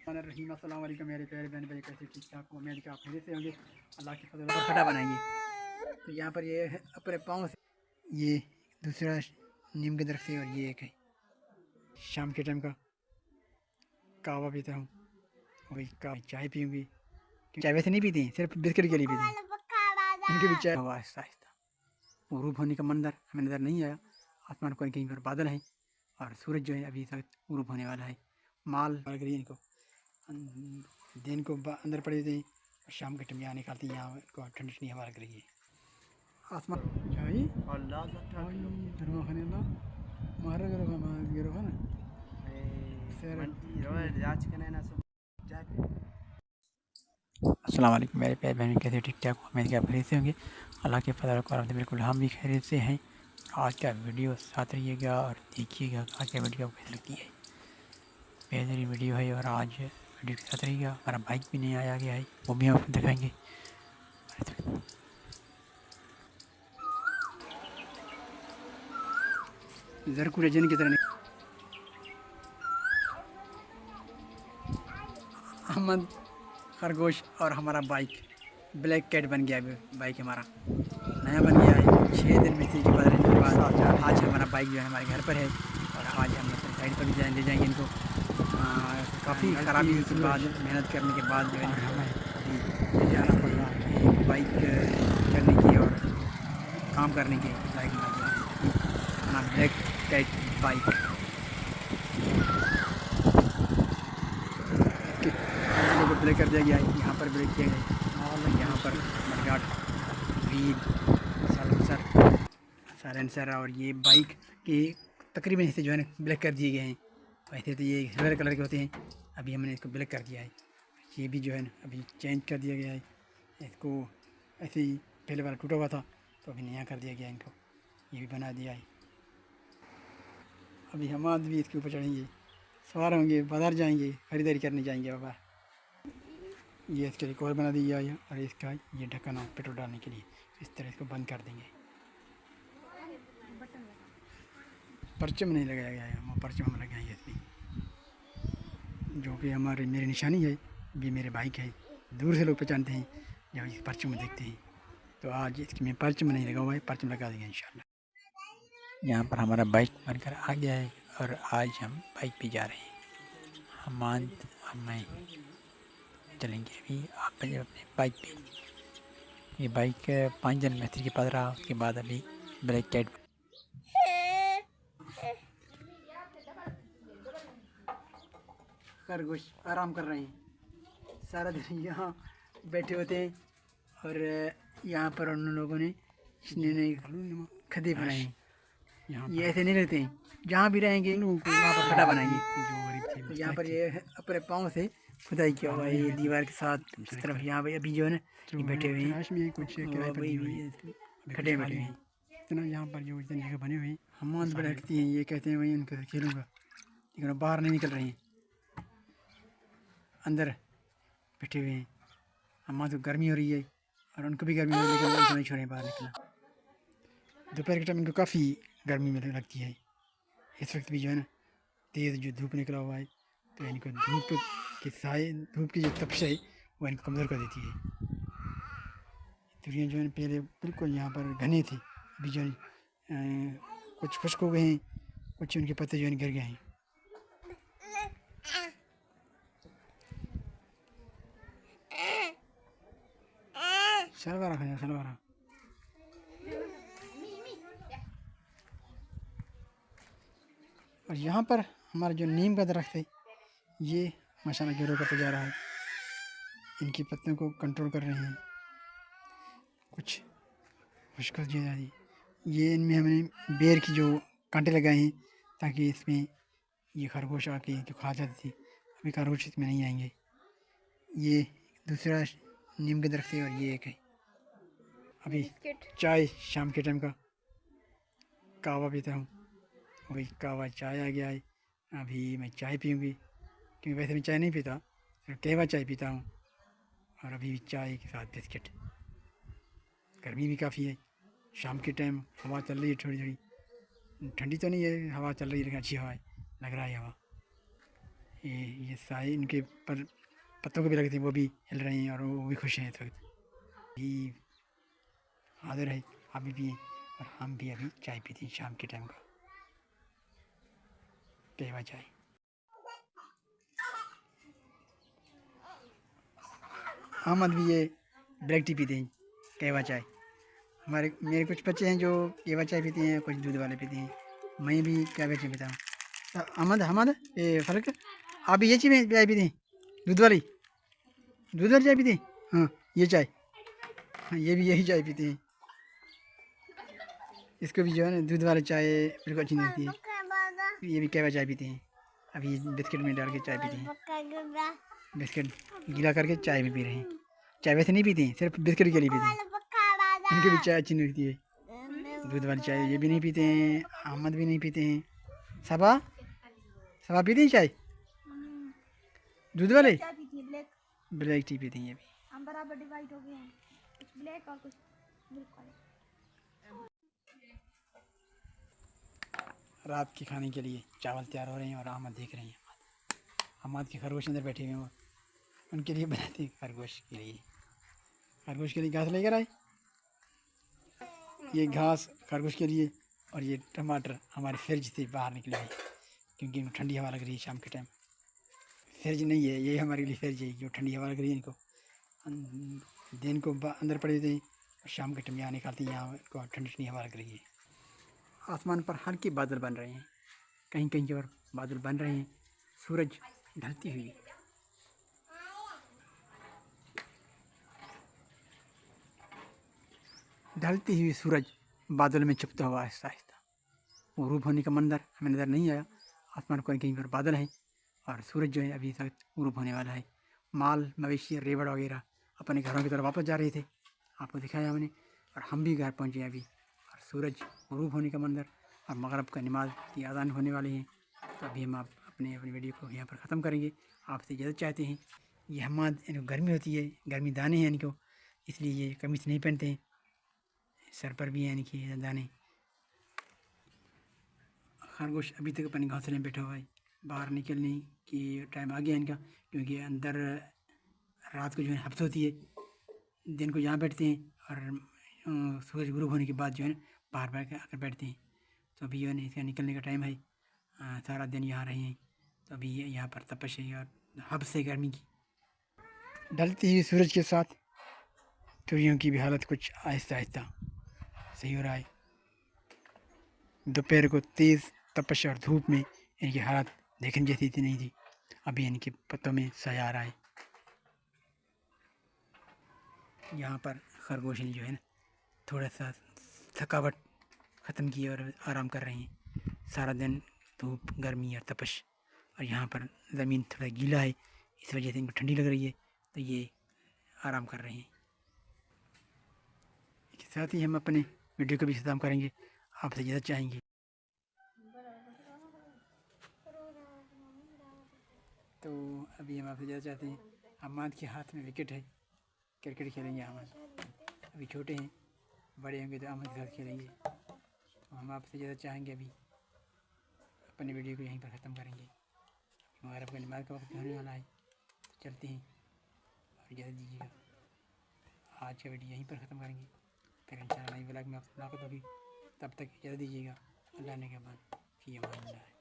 रहीम अस्सलाम वालेकुम मेरे प्यारे बहन भाई, कैसे ठीक ठाक हो? उम्मीद कि आप खैरियत से होंगे। अल्लाह की फजल पर खड़ा बनाएंगे। तो यहाँ पर ये है अपने पाँव से ये दूसरा नीम के दरख्त है, और ये एक है शाम के टाइम का कहवा पीता हूँ। वही का चाय पीऊँगी। चाय वैसे नहीं पीती, सिर्फ बिस्किट के लिए पीती हैं। इनके भी चाय हवा आहिस्ता आहिस्ता गरूब होने का मंजर हमें नज़र नहीं आया। आसमान को कहीं पर बादल है और सूरज जो है अभी तक गरूब होने वाला है। माल इनको दिन को अंदर पड़े थे और शाम के टाइम यहाँ निकालती हैं। यहाँ को ठंडी ठंडी हवा लग रही है। आसमान चाहिए अस्सलाम वालेकुम मेरे प्यारे बहन, कैसे ठीक ठाक हो? मेरे क्या खैरियत से होंगे। अल्लाह के फजल करम से बिल्कुल हम भी खैरियत से हैं। आज का वीडियो साथ रहिएगा और देखिएगा आज का वीडियो कैसी लगती है। बेहतरीन वीडियो है और आज वीडियो के साथ रहिएगा। हमारा बाइक भी नहीं आया गया है, वो भी हम आपको दिखाएंगे। ज़रकूर जन की तरह अहमद खरगोश और हमारा बाइक ब्लैक कैट बन गया। बाइक हमारा नया बन गया है। 6 दिन मिस्त्री के बाद रहने के बाद आज हमारा बाइक जो है हमारे घर पर है और आज हम अपने साइड पर भी ले जाएंगे इनको। काफ़ी ख़राबी के बाद मेहनत करने के बाद जो है अभी ले जाना पड़ रहा है बाइक करने की और काम करने की बाइक अपना ब्लैक कैट बाइक ब्रेक कर दिया गया है। यहाँ पर ब्रेक किया गया और यहाँ पर मडगार्ड व्हील साइलेंसर और ये बाइक के तकरीबन हिस्से जो है ना ब्लैक कर दिए गए हैं। वैसे तो ये सिल्वर कलर के होते हैं, अभी हमने इसको ब्लैक कर दिया है। ये भी जो है ना अभी चेंज कर दिया गया है। इसको ऐसे ही पहले वाला टूटा हुआ था तो अभी नया कर दिया गया है। इनको ये भी बना दिया है। अभी हम आज भी इसके ऊपर चढ़ेंगे, सवार होंगे, बाज़ार जाएंगे, ख़रीदारी करने जाएंगे। बाबा ये इसके लिए कवर बना दिया है और इसका ये ढक्कन पेट्रोल डालने के लिए इस तरह इसको बंद कर देंगे। परचम नहीं लगाया गया है, हम परचम हम लगाएंगे इसमें, जो कि हमारी मेरी निशानी है। भी मेरे बाइक है, दूर से लोग पहचानते हैं जब इस परचम में देखते हैं। तो आज इसके में परचम नहीं लगा हुआ है, परचम लगा देंगे इंशाल्लाह। यहाँ पर हमारा बाइक बनकर आ गया है और आज हम बाइक पे जा रहे हैं। हम मैं चलेंगे अभी आप अपने बाइक पे। ये बाइक 5 दिन मिस्त्री के पास रहा, उसके बाद अभी ब्लैक कैट खरगोश आराम कर रहे हैं। सारा दिन यहाँ बैठे होते हैं और यहाँ पर उन लोगों ने खदे बनाए हैं। ये ऐसे नहीं रहते हैं, जहाँ भी रहेंगे वहाँ पर खड़ा बनाएंगे। तो यहाँ पर ये अपने पाँव से खुदाई किया हुआ है ये दीवार के साथ इस तरफ। यहाँ भाई अभी जो है ना ये बैठे हुए हैं, कुछ खड़े बैठे हैं इतना। यहाँ पर जो इतनी जगह बने हुए हैं हम बैठती हैं, ये कहते हैं वही उनको खेलूँगा, लेकिन बाहर नहीं निकल रही हैं, अंदर बैठे हुए हैं। हम तो गर्मी हो रही है और उनको भी गर्मी हो रही है, लेकिन उनको नहीं छोड़े बाहर निकला। दोपहर के टाइम इनको काफ़ी गर्मी में लगती है। इस वक्त भी जो है ना तेज़ जो धूप निकला हुआ है, तो इनको धूप की जो तपिश है वो इनको कमज़ोर कर देती है। तुरियाँ जो है पहले बिल्कुल यहाँ पर घने थी, अभी जो है कुछ खुश्क हो गए हैं, कुछ उनके पत्ते जो है गिर गए हैं। सलवारा खाया सलवारा। और यहाँ पर हमारा जो नीम का दरख्त है ये माशाल्लाह ग्रो करता जा रहा है। इनकी पत्तियों को कंट्रोल कर रहे हैं, कुछ खुश्क हो जाती। ये इनमें हमने बेर की जो कांटे लगाए हैं ताकि इसमें ये खरगोश आके जो खा जाती थी, अभी खरगोश इसमें नहीं आएंगे। ये दूसरा नीम के दरख्त है और ये एक है। अभी चाय शाम के टाइम का कहवा पीता हूँ, वही कहवा चाय आ गया है। अभी मैं चाय पीऊँगी, क्योंकि वैसे मैं चाय नहीं पीता, सिर्फ कहवा चाय पीता हूँ। और अभी भी चाय के साथ बिस्किट। गर्मी भी काफ़ी है, शाम के टाइम हवा चल रही है, थोड़ी थोड़ी ठंडी तो नहीं है, हवा चल रही है लेकिन अच्छी हवा है, लग रहा है हवा। ये साए इनके पर पत्तों को भी लगे थे, वो भी हिल रहे हैं और वो भी खुश हैं इस वक्त। भी हाजिर है, अभी भी हैं और हम भी अभी चाय पीते हैं शाम के टाइम का, कहवा चाय। अहमद भी ये ब्लैक टी पीते हैं, कहवा चाय। हमारे मेरे कुछ बच्चे हैं जो कहवा चाय पीते हैं, कुछ दूध वाले पीते हैं, मैं भी कहवा चाय पीता हूँ। तो अहमद अहमद ये फर्क, आप भी ये चाय पीते हैं, दूध वाली चाय पीते हैं? हाँ ये चाय, हाँ ये भी यही चाय पीते हैं। इसको भी जो है ना दूध वाली चाय बिल्कुल अच्छी नहीं लगती है। ये भी कहवा चाय पीते हैं, अभी बिस्किट में डाल के चाय पीते हैं, बिस्किट गीला करके चाय भी पी रहे हैं। चाय वैसे नहीं पीते हैं, सिर्फ बिस्किट के लिए पीते हैं। इनकी भी चाय अच्छी नहीं लगती है, दूध वाली चाय ये भी नहीं पीते हैं, अहमद भी नहीं पीते हैं। सबा सबा पीते हैं चाय दूध वाले, ब्लैक टी पीते हैं ये भी। हम बराबर डिवाइड हो गए हैं, कुछ ब्लैक और कुछ मिल्क वाले। रात के खाने के लिए चावल तैयार हो रहे हैं और अहमद देख रहे हैं। अहमद के खरगोश अंदर बैठे हुए हैं, उनके लिए बनाते हैं खरगोश के लिए घास लेकर आए। ये घास खरगोश के लिए, और ये टमाटर हमारे फ्रिज से बाहर निकले हैं क्योंकि इनको ठंडी हवा लग रही है शाम के टाइम। फ्रिज नहीं है ये, हमारे लिए फ्रिज है, जो ठंडी हवा लग रही है इनको। दिन को अंदर पड़े थे और शाम के टाइम यहाँ निकालते हैं, यहाँ इनको ठंडी ठंडी हवा लग रही है। आसमान पर हल्के बादल बन रहे हैं, कहीं कहीं पर बादल बन रहे हैं। सूरज ढलती हुई, सूरज बादल में छुपता हुआ आहिस्ता आहिस्ता गुरूब होने का मंजर हमें नज़र नहीं आया। आसमान कहीं कहीं पर बादल है और सूरज जो है अभी तक गुरूब होने वाला है। माल मवेशी रेवड़ वगैरह अपने घरों की तरफ वापस जा रहे थे, आपको दिखाया हमने, और हम भी घर पहुँचे अभी। और सूरज गुरूब होने का मंजर और मगरब का नमाज की अज़ान होने वाली है। तो अभी हम अपनी वीडियो को यहाँ पर ख़त्म करेंगे, आपसे इजाज़त चाहते हैं। ये हमाद इनको गर्मी होती है, गर्मी दाने हैं इनको, इसलिए ये कमीज नहीं पहनते हैं, सर पर भी है इनके दाने। खरगोश अभी तक अपने घोंसले में बैठा हुआ है, बाहर निकलने की टाइम आ गया इनका, क्योंकि अंदर रात को जो है हफ्स होती है, दिन को यहाँ बैठते हैं और सूरज गुरूब होने के बाद जो है बाहर आकर बैठते हैं। तो अभी जो है इसका निकलने का टाइम है, सारा दिन यहाँ रहे हैं। तो अभी यहाँ पर तपश है और हब्स है गर्मी की। ढलती हुई सूरज के साथ चिड़ियों की भी हालत कुछ आहिस्ता आहिस्ता सही हो रहा है। दोपहर को तेज़ तपश और धूप में इनकी हालत देखने जैसी थी नहीं थी, अभी इनके पत्तों में साया आ रहा है। यहाँ पर खरगोश जो है ना थोड़ा सा थकावट ख़त्म की और आराम कर रहे हैं। सारा दिन धूप गर्मी और तपश, और यहाँ पर ज़मीन थोड़ा गीला है, इस वजह से इनको ठंडी लग रही है, तो ये आराम कर रहे हैं। इसके साथ ही हम अपने वीडियो को भी ख़त्म करेंगे, आपसे इजाज़त चाहेंगे। तो अभी हम आपसे इजाज़त चाहते हैं। हमाद के हाथ में विकेट है, क्रिकेट खेलेंगे हमाद, अभी छोटे हैं, बड़े होंगे तो अहमद के साथ खेलेंगे। तो हम आपसे इजाज़त चाहेंगे, अभी अपनी वीडियो को यहीं पर ख़त्म करेंगे, मगर आपका नमाज का वक्त होने वाला है, तो चलते हैं और इजाज़त दीजिएगा। आज का वीडियो यहीं पर ख़त्म करेंगे, फिर इंशाअल्लाह नई व्लॉग में आपसे मुलाकात होगी, तब तक इजाज़त दीजिएगा। अल्लाह ने के बाद फ़ी अमान अल्लाह।